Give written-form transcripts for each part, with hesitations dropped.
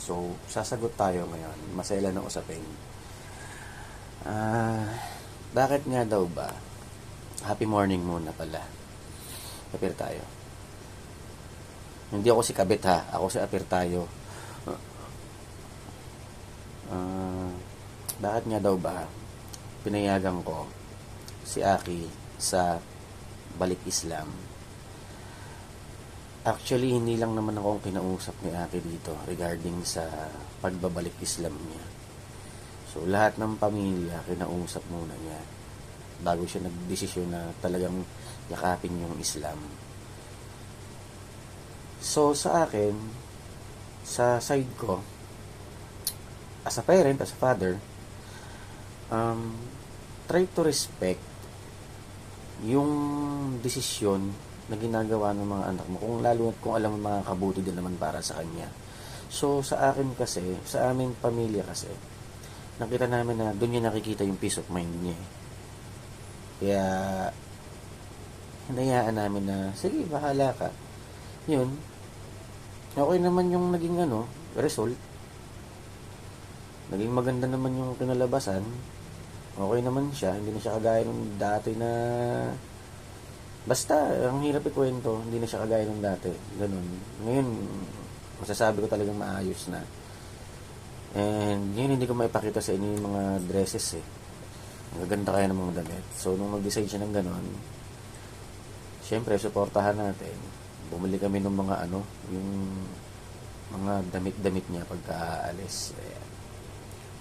So, sasagot tayo ngayon. Masela na usapin. Bakit nga daw ba? Happy morning muna pala. Apir tayo. Hindi ako si Kabit ha. Ako si Apir tayo. Bakit nga daw ba pinayagan ko si Aki sa balik Islam? Actually, hindi lang naman ako ang kinausap ni Aki dito regarding sa pagbabalik Islam niya. So, lahat ng pamilya, kinausap muna niya bago siya nagdesisyon na talagang yakapin yung Islam. So, sa akin, sa side ko, as a parent, as a father, try to respect yung desisyon na ginagawa ng mga anak mo, kung lalo at kung alam mo makakabuti din naman para sa kanya. So, sa akin kasi, sa aming pamilya kasi, nakita namin na doon niya nakikita yung peace of mind niya. Kaya, hinayaan namin na, sige, bahala ka. Yun, okay naman yung naging result. Naging maganda naman yung kinalabasan. Okay naman siya, hindi na siya kagaya ng dati na basta, ang hirap ikwento, hindi na siya kagaya ng dati. Ganun. Ngayon, masasabi ko talagang maayos na. And yun, hindi ko maipakita sa inyo yung mga dresses eh. Ang gaganda kaya ng mga damit. So, nung mag-decide siya ng ganun, syempre, supportahan natin. Bumili kami ng mga yung mga damit-damit niya pagka-aalis.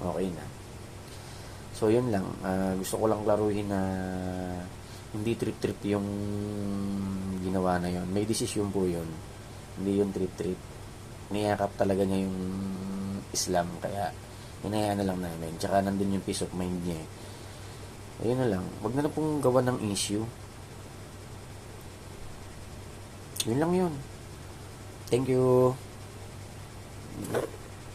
Okay na. So, yun lang. Gusto ko lang klaruhin na hindi trip-trip yung ginawa na yun. May desisyon po yun. Hindi yung trip-trip. Niyakap talaga niya yung Islam. Kaya, hinayaan na lang namin. Tsaka nandun yung peace of mind niya. Ayun na lang. Huwag na pong gawa ng issue. Yun lang yun. Thank you.